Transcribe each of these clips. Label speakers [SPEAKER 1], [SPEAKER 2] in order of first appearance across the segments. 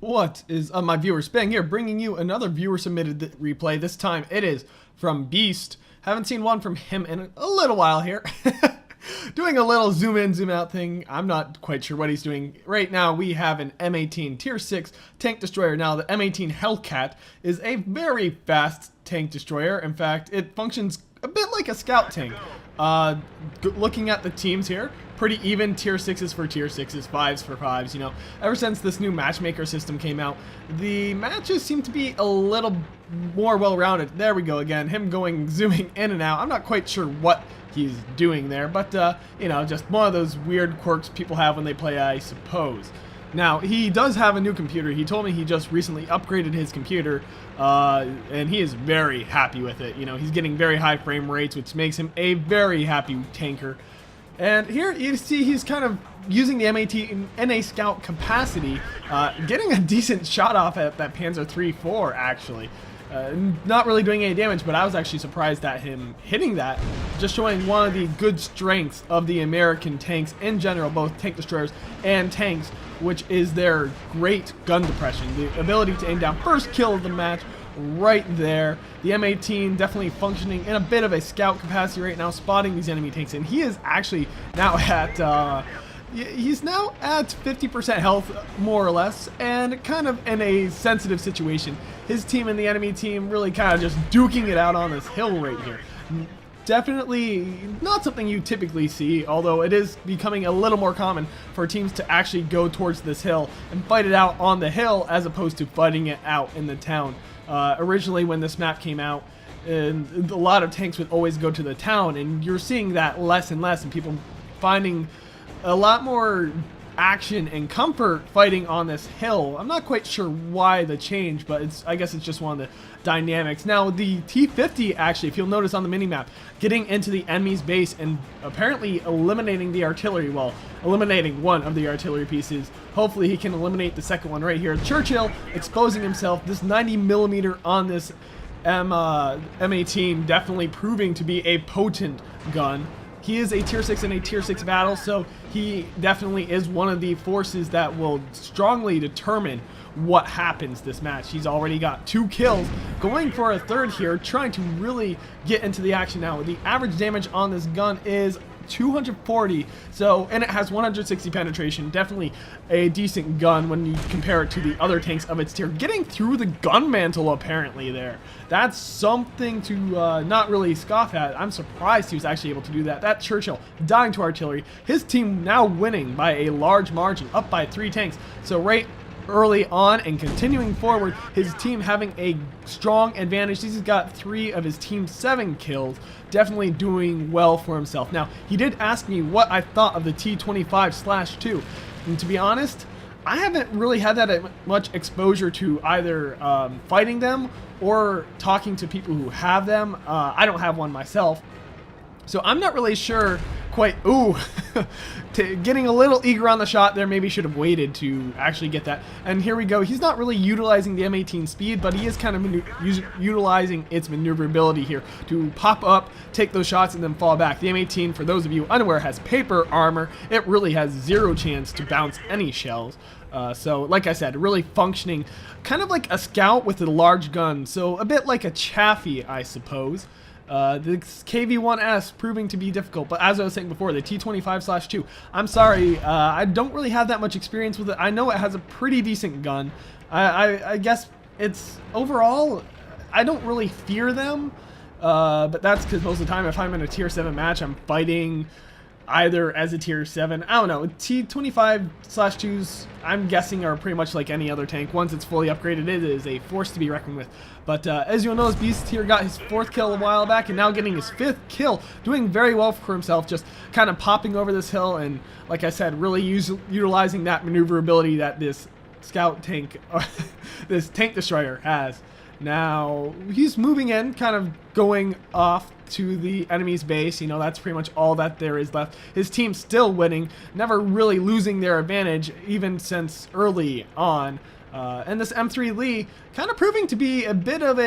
[SPEAKER 1] What is my viewer Spang here, bringing you another viewer submitted replay. This time it is from Beast. Haven't seen one from him in a little while here. Doing a little zoom in, zoom out thing. I'm not quite sure what he's doing. Right now we have an M18 tier 6 tank destroyer. Now the M18 Hellcat is a very fast tank destroyer. In fact, it functions a bit like a scout tank. Looking at the teams here, pretty even tier 6s for tier 6s, 5s for 5s, you know. Ever since this new matchmaker system came out, the matches seem to be a little more well-rounded. There we go again, him zooming in and out. I'm not quite sure what he's doing there, but you know, just one of those weird quirks people have when they play, I suppose. Now, he does have a new computer. He told me he just recently upgraded his computer, and he is very happy with it. You know, he's getting very high frame rates, which makes him a very happy tanker. And here you see he's kind of using the M18 in a scout capacity, getting a decent shot off at that Panzer III-4, actually. Not really doing any damage, but I was actually surprised at him hitting that, just showing one of the good strengths of the American tanks in general, both tank destroyers and tanks, which is their great gun depression, the ability to aim down. First kill of the match right there. The M18 definitely functioning in a bit of a scout capacity right now, spotting these enemy tanks, and he is actually now at he's now at 50% health, more or less, and kind of in a sensitive situation. His team and the enemy team really kind of just duking it out on this hill right here. Definitely not something you typically see, although it is becoming a little more common for teams to actually go towards this hill and fight it out on the hill as opposed to fighting it out in the town. Originally, when this map came out, and a lot of tanks would always go to the town, and you're seeing that less and less, and people finding a lot more action and comfort fighting on this hill. I'm not quite sure why the change, but I guess it's just one of the dynamics. Now the T-50, actually, if you'll notice on the minimap, getting into the enemy's base and apparently eliminating the artillery, well, eliminating one of the artillery pieces. Hopefully he can eliminate the second one right here. Churchill exposing himself, this 90mm on this M18 definitely proving to be a potent gun. He is a tier 6 in a tier 6 battle, so he definitely is one of the forces that will strongly determine what happens this match. He's already got 2 kills, going for a third here, trying to really get into the action now. The average damage on this gun is 240, so, and it has 160 penetration. Definitely a decent gun when you compare it to the other tanks of its tier. Getting through the gun mantle apparently there. That's something to not really scoff at. I'm surprised he was actually able to do that. That Churchill dying to artillery. His team now winning by a large margin, up by 3 tanks. So right early on and continuing forward, his team having a strong advantage. He's got 3 of his team's 7 kills, definitely doing well for himself. Now, he did ask me what I thought of the T-25/2, and to be honest, I haven't really had that much exposure to either fighting them or talking to people who have them. I don't have one myself, so I'm not really sure quite. Ooh, getting a little eager on the shot there. Maybe should have waited to actually get that. And here we go. He's not really utilizing the M18 speed, but he is kind of utilizing its maneuverability here to pop up, take those shots, and then fall back. The M18, for those of you unaware, has paper armor. It really has 0 chance to bounce any shells. So, like I said, really functioning kind of like a scout with a large gun. So, a bit like a Chaffee, I suppose. The KV-1S proving to be difficult, but as I was saying before, the T-25/2, I'm sorry, I don't really have that much experience with it. I know it has a pretty decent gun. I guess it's overall, I don't really fear them, but that's because most of the time if I'm in a tier 7 match, I'm fighting either as a tier 7, I don't know. T-25/2s, I'm guessing, are pretty much like any other tank. Once it's fully upgraded, it is a force to be reckoned with. But as you'll notice, Beast here got his 4th kill a while back, and now getting his 5th kill, doing very well for himself, just kind of popping over this hill, and like I said, really utilizing that maneuverability that this scout tank, this tank destroyer has. Now, he's moving in, kind of going off to the enemy's base. You know, that's pretty much all that there is left. His team's still winning, never really losing their advantage, even since early on. And this M3 Lee kind of proving to be a bit of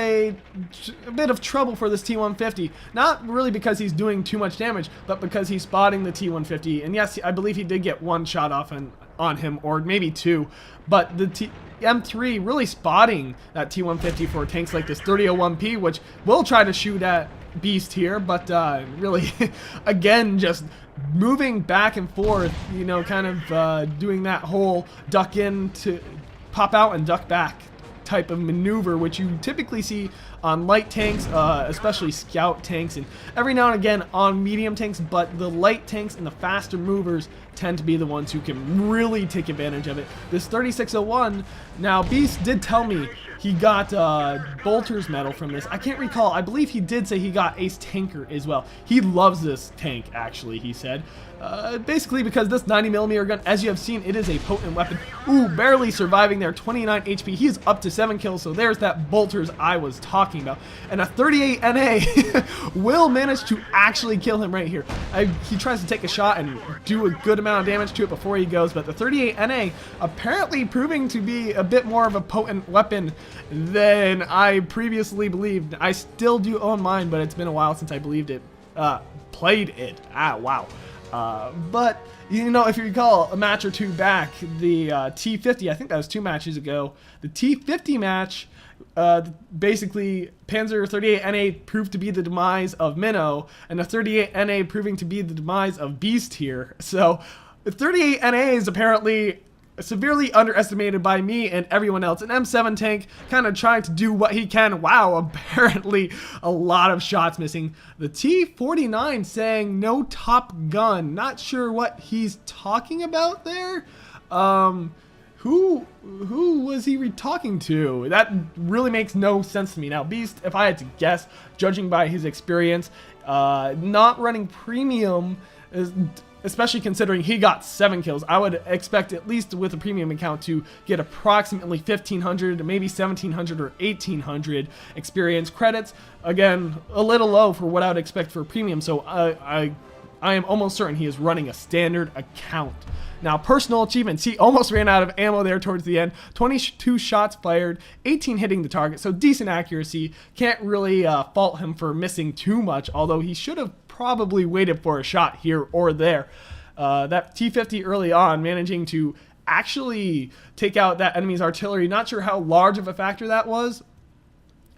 [SPEAKER 1] trouble for this T150. Not really because he's doing too much damage, but because he's spotting the T150. And yes, I believe he did get 1 shot off, and on him, or maybe 2. But the M3 really spotting that T150 for tanks like this 3001P, which will try to shoot at Beast here, but really, again, just moving back and forth, you know, kind of doing that whole duck in to pop out and duck back type of maneuver, which you typically see on light tanks, especially scout tanks, and every now and again on medium tanks, but the light tanks and the faster movers tend to be the ones who can really take advantage of it. This 3601, now Beast did tell me he got Bolter's medal from this. I can't recall. I believe he did say he got Ace Tanker as well. He loves this tank, actually, he said. Basically because this 90mm gun, as you have seen, it is a potent weapon. Ooh, barely surviving there, 29 HP. He is up to 7 kills, so there's that Bolter's I was talking about. And a 38 NA will manage to actually kill him right here. He tries to take a shot and do a good amount of damage to it before he goes, but the 38 NA apparently proving to be a bit more of a potent weapon than I previously believed. I still do own mine, but it's been a while since I played it. Wow. But, you know, if you recall a match or two back, the T50, I think that was 2 matches ago, the T50 match, basically Panzer 38 NA proved to be the demise of Minnow, and the 38 NA proving to be the demise of Beast here. So, the 38 NA is apparently severely underestimated by me and everyone else. An M7 tank kind of trying to do what he can. Wow, apparently a lot of shots missing. The T49 saying no Top Gun. Not sure what he's talking about there. Who was he talking to? That really makes no sense to me. Now, Beast, if I had to guess, judging by his experience, not running premium is, especially considering he got 7 kills, I would expect, at least with a premium account, to get approximately 1,500, maybe 1,700 or 1,800 experience credits. Again, a little low for what I would expect for a premium, so I am almost certain he is running a standard account. Now, personal achievements, he almost ran out of ammo there towards the end. 22 shots fired, 18 hitting the target, so decent accuracy. Can't really fault him for missing too much, although he should have probably waited for a shot here or there. That T50 early on, managing to actually take out that enemy's artillery. Not sure how large of a factor that was,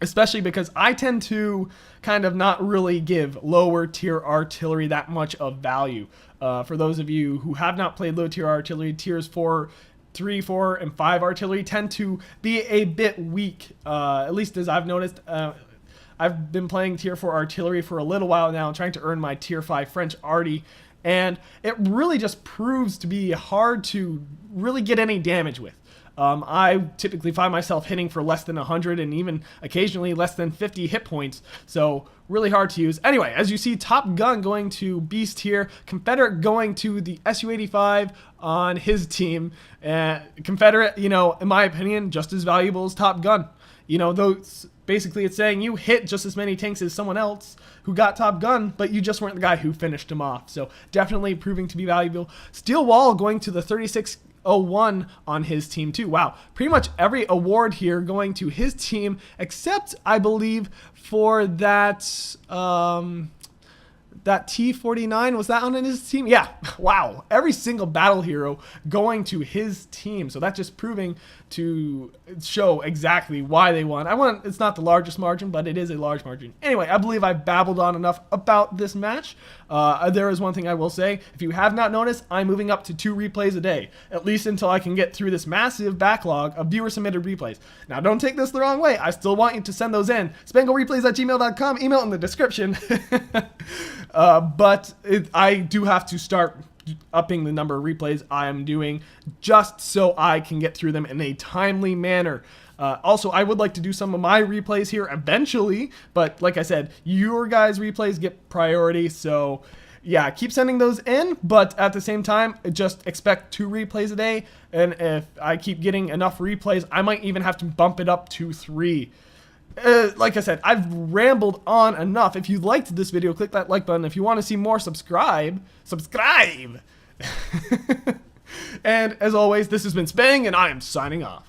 [SPEAKER 1] especially because I tend to kind of not really give lower tier artillery that much of value. For those of you who have not played low tier artillery, tiers 3, 4, and 5 artillery tend to be a bit weak, at least as I've noticed. I've been playing tier 4 artillery for a little while now, trying to earn my tier 5 French arty, and it really just proves to be hard to really get any damage with. I typically find myself hitting for less than 100 and even occasionally less than 50 hit points, so really hard to use. Anyway, as you see, Top Gun going to Beast here, Confederate going to the Su-85 on his team, and Confederate, you know, in my opinion, just as valuable as Top Gun. You know, those basically it's saying you hit just as many tanks as someone else who got Top Gun, but you just weren't the guy who finished him off. So definitely proving to be valuable. Steel Wall going to the 3601 on his team too. Wow, pretty much every award here going to his team, except I believe for that that T49, was that on his team? Yeah, wow. Every single battle hero going to his team. So that's just proving to show exactly why they won. It's not the largest margin, but it is a large margin. Anyway, I believe I've babbled on enough about this match. There is one thing I will say. If you have not noticed, I'm moving up to 2 replays a day, at least until I can get through this massive backlog of viewer-submitted replays. Now, don't take this the wrong way. I still want you to send those in. spanglereplays@gmail.com, email in the description. But I do have to start upping the number of replays I am doing just so I can get through them in a timely manner. Also, I would like to do some of my replays here eventually, but like I said, your guys' replays get priority, so yeah, keep sending those in, but at the same time, just expect 2 replays a day, and if I keep getting enough replays, I might even have to bump it up to 3. Like I said, I've rambled on enough. If you liked this video, click that like button. If you want to see more, subscribe. And as always, this has been Spang, and I am signing off.